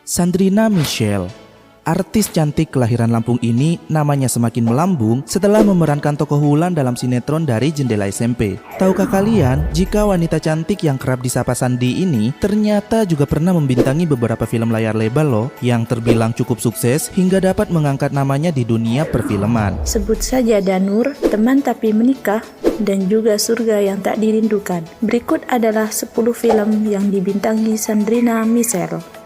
Sandrina Michelle, artis cantik kelahiran Lampung ini namanya semakin melambung setelah memerankan tokoh Wulan dalam sinetron Dari Jendela SMP. Tahukah kalian jika wanita cantik yang kerap disapa Sandi ini ternyata juga pernah membintangi beberapa film layar lebar loh, yang terbilang cukup sukses hingga dapat mengangkat namanya di dunia perfilman. Sebut saja Danur, Teman Tapi Menikah, dan juga Surga Yang Tak Dirindukan. Berikut adalah 10 film yang dibintangi Sandrina Michelle.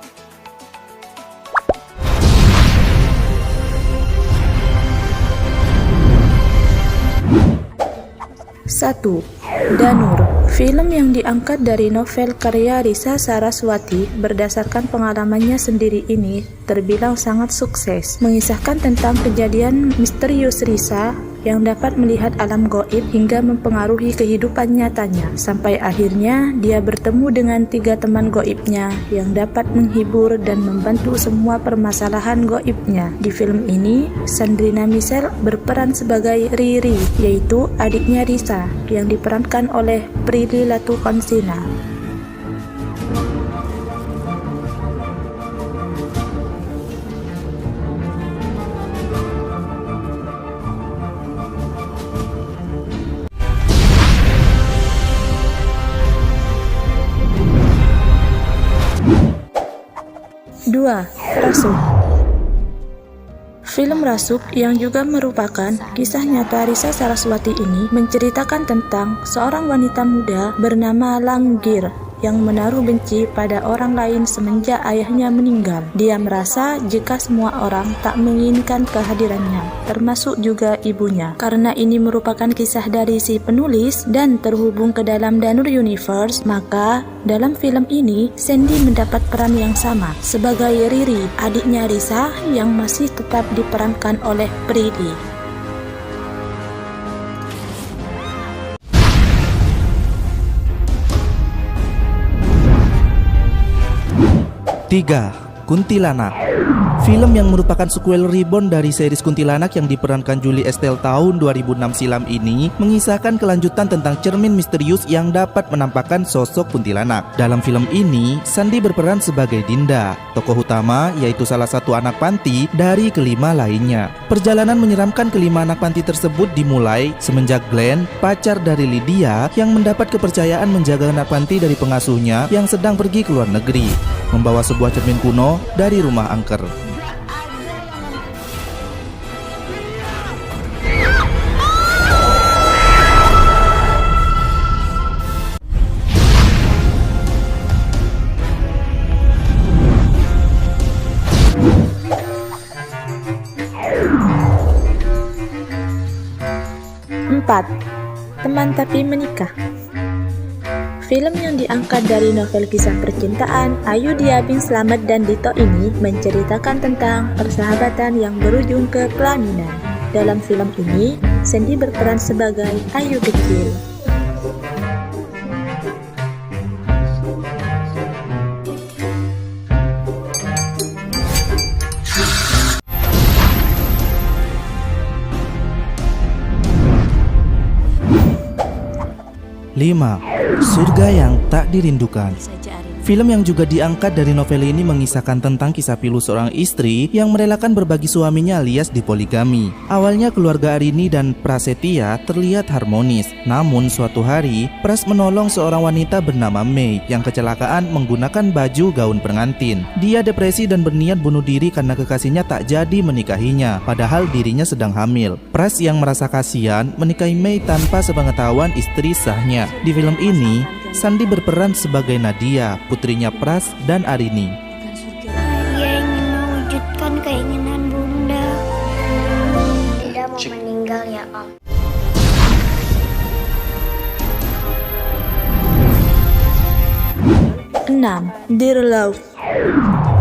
1. Danur, film yang diangkat dari novel karya Risa Saraswati berdasarkan pengalamannya sendiri ini terbilang sangat sukses, mengisahkan tentang kejadian misterius Risa yang dapat melihat alam gaib hingga mempengaruhi kehidupan nyatanya, sampai akhirnya dia bertemu dengan 3 teman gaibnya yang dapat menghibur dan membantu semua permasalahan gaibnya. Di film ini, Sandrina Michelle berperan sebagai Riri, yaitu adiknya Risa, yang diperankan oleh Prilly Latuconsina. 2. Rasuk. Film Rasuk yang juga merupakan kisah nyata Risa Saraswati ini menceritakan tentang seorang wanita muda bernama Langgir yang menaruh benci pada orang lain semenjak ayahnya meninggal. Dia merasa jika semua orang tak menginginkan kehadirannya, termasuk juga ibunya. Karena ini merupakan kisah dari si penulis dan terhubung ke dalam Danur Universe, maka dalam film ini Sandy mendapat peran yang sama sebagai Riri, adiknya Risa yang masih tetap diperankan oleh Prilly. 3. Kuntilanak. Film yang merupakan sequel rebound dari series Kuntilanak yang diperankan Julie Estelle tahun 2006 silam ini mengisahkan kelanjutan tentang cermin misterius yang dapat menampakkan sosok kuntilanak. Dalam film ini, Sandi berperan sebagai Dinda, tokoh utama yaitu salah satu anak panti dari kelima lainnya. Perjalanan menyeramkan kelima anak panti tersebut dimulai semenjak Glenn, pacar dari Lydia, yang mendapat kepercayaan menjaga anak panti dari pengasuhnya yang sedang pergi ke luar negeri, membawa sebuah cermin kuno dari rumah angker. 4. Teman Tapi Menikah. Film yang diangkat dari novel kisah percintaan Ayu Diabing Slamet dan Dito ini menceritakan tentang persahabatan yang berujung ke pelaminan. Dalam film ini, Sandy berperan sebagai Ayu kecil. 5. Surga Yang Tak Dirindukan. Film yang juga diangkat dari novel ini mengisahkan tentang kisah pilu seorang istri yang merelakan berbagi suaminya alias dipoligami. Awalnya keluarga Arini dan Prasetya terlihat harmonis, namun suatu hari Pras menolong seorang wanita bernama Mei yang kecelakaan menggunakan baju gaun pengantin. Dia depresi dan berniat bunuh diri karena kekasihnya tak jadi menikahinya, padahal dirinya sedang hamil. Pras yang merasa kasihan menikahi Mei tanpa sepengetahuan istri sahnya. Di film ini, Sandi berperan sebagai Nadia, putrinya Pras dan Arini. Dia ingin mewujudkan keinginan Bunda. Tidak mau meninggal ya, Om. Enam. Dear Love.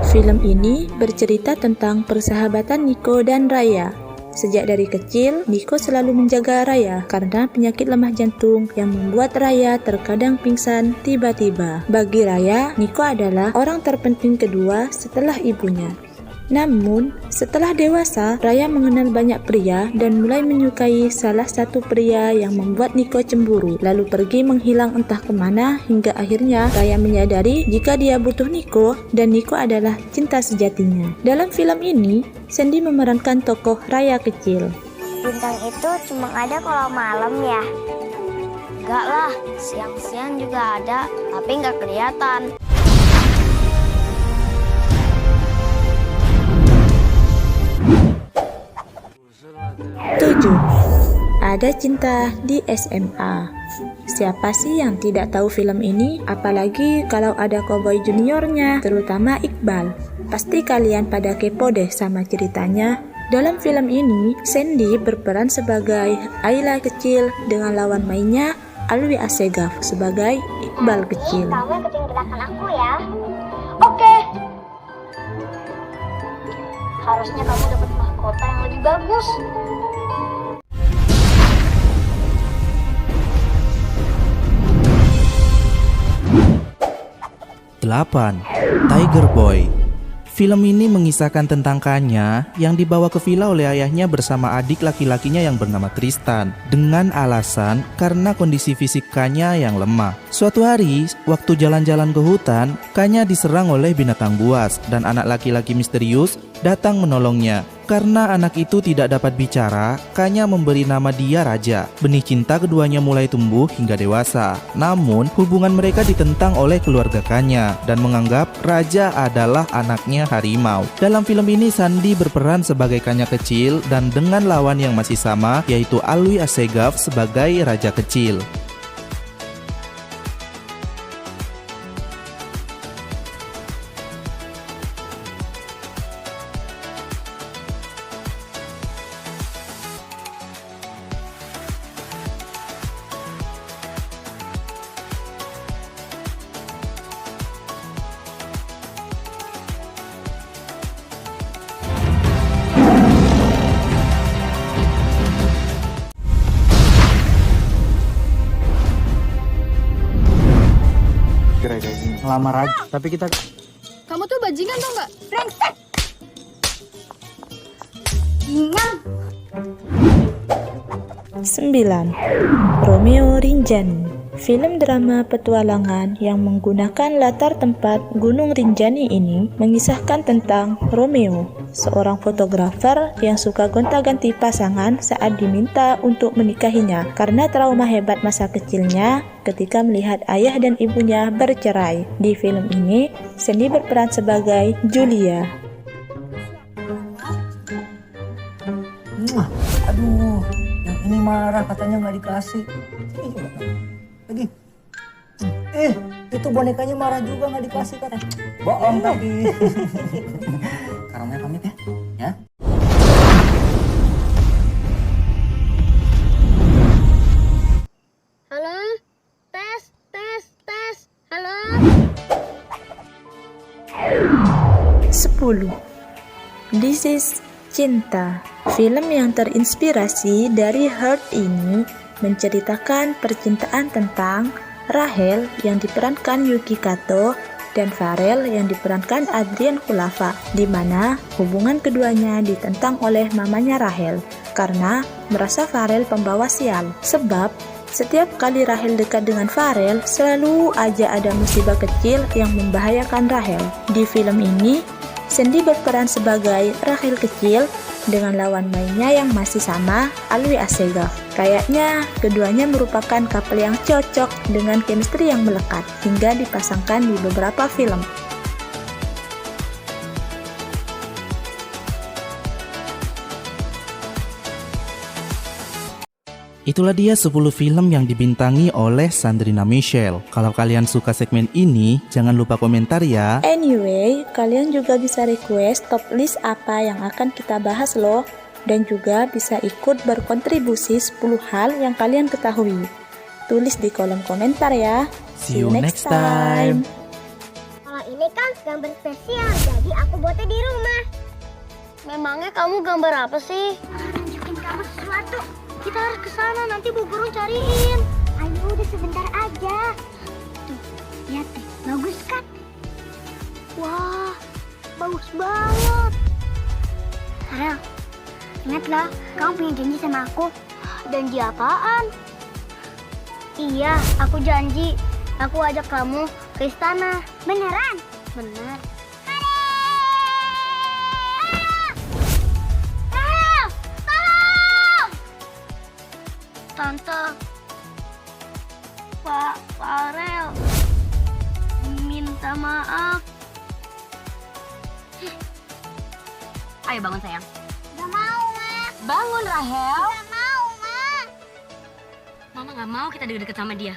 Film ini bercerita tentang persahabatan Niko dan Raya. Sejak dari kecil, Niko selalu menjaga Raya karena penyakit lemah jantung yang membuat Raya terkadang pingsan tiba-tiba. Bagi Raya, Niko adalah orang terpenting kedua setelah ibunya. Namun, setelah dewasa, Raya mengenal banyak pria dan mulai menyukai salah satu pria yang membuat Nico cemburu, lalu pergi menghilang entah kemana hingga akhirnya Raya menyadari jika dia butuh Nico dan Nico adalah cinta sejatinya. Dalam film ini, Sandy memerankan tokoh Raya kecil. Bintang itu cuma ada kalau malam ya? Enggak lah, siang-siang juga ada, tapi nggak kelihatan. 7. Ada cinta di SMA. Siapa sih yang tidak tahu film ini? Apalagi kalau ada Cowboy Juniornya, terutama Iqbal. Pasti kalian pada kepo deh sama ceritanya. Dalam film ini, Sandy berperan sebagai Ayla kecil dengan lawan mainnya Alwi Assegaf sebagai Iqbal kecil. Kamu ikutin gerakan aku ya. Oke. Harusnya kamu dapat mahkota yang lebih bagus. Delapan, Tiger Boy. Film ini mengisahkan tentang Kanya yang dibawa ke villa oleh ayahnya bersama adik laki-lakinya yang bernama Tristan dengan alasan karena kondisi fisik Kanya yang lemah. Suatu hari, waktu jalan-jalan ke hutan, Kanya diserang oleh binatang buas dan anak laki-laki misterius datang menolongnya. Karena anak itu tidak dapat bicara, Kanya memberi nama dia Raja. Benih cinta keduanya mulai tumbuh hingga dewasa. Namun, hubungan mereka ditentang oleh keluarga Kanya dan menganggap Raja adalah anaknya harimau. Dalam film ini, Sandy berperan sebagai Kanya kecil dan dengan lawan yang masih sama, yaitu Alwi Assegaf sebagai Raja kecil. Ngelamar aja, tapi kita... Kamu tuh bajingan tau nggak? Brengsek. Ingat. 9. Romeo Rinjani. Film drama petualangan yang menggunakan latar tempat Gunung Rinjani ini mengisahkan tentang Romeo, seorang fotografer yang suka gonta-ganti pasangan saat diminta untuk menikahinya karena trauma hebat masa kecilnya ketika melihat ayah dan ibunya bercerai. Di film ini, Sandy berperan sebagai Julia. Aduh, yang ini marah katanya nggak dikasih. Lagi. Itu bonekanya marah juga nggak dikasih kan? Bohong tapi. Karangnya pamit ya. Halo? Tes. Halo? 10. This is Cinta. Film yang terinspirasi dari Heart ini menceritakan percintaan tentang Rahel yang diperankan Yuki Kato dan Farel yang diperankan Adrian Khulafa, di mana hubungan keduanya ditentang oleh mamanya Rahel karena merasa Farel pembawa sial. Sebab setiap kali Rahel dekat dengan Farel, selalu aja ada musibah kecil yang membahayakan Rahel. Di film ini, Sandy berperan sebagai Rahel kecil dengan lawan mainnya yang masih sama, Alwi Assegaf. Kayaknya keduanya merupakan couple yang cocok dengan chemistry yang melekat hingga dipasangkan di beberapa film. Itulah dia 10 film yang dibintangi oleh Sandrina Michelle. Kalau kalian suka segmen ini, jangan lupa komentar ya. Anyway, kalian juga bisa request top list apa yang akan kita bahas loh. Dan juga bisa ikut berkontribusi 10 hal yang kalian ketahui. Tulis di kolom komentar ya. See you next time. Kalau ini kan gambar spesial, jadi aku buatnya di rumah. Memangnya kamu gambar apa sih? Tunjukin kamu sesuatu. Kita harus ke sana, nanti Bu Guru cariin. Ayo, udah sebentar aja. Tuh, lihat deh, bagus kan? Wah, bagus banget. Farel, ingatlah, kamu punya janji sama aku. Janji apaan? Iya, aku janji. Aku ajak kamu ke istana. Beneran? Bener. Farel! Tolong! Tante, Pak Farel minta maaf. Ayo bangun sayang. Gak mau, Ma. Bangun Rahel. Gak mau, Ma. Mama nggak mau kita deket-deket sama dia.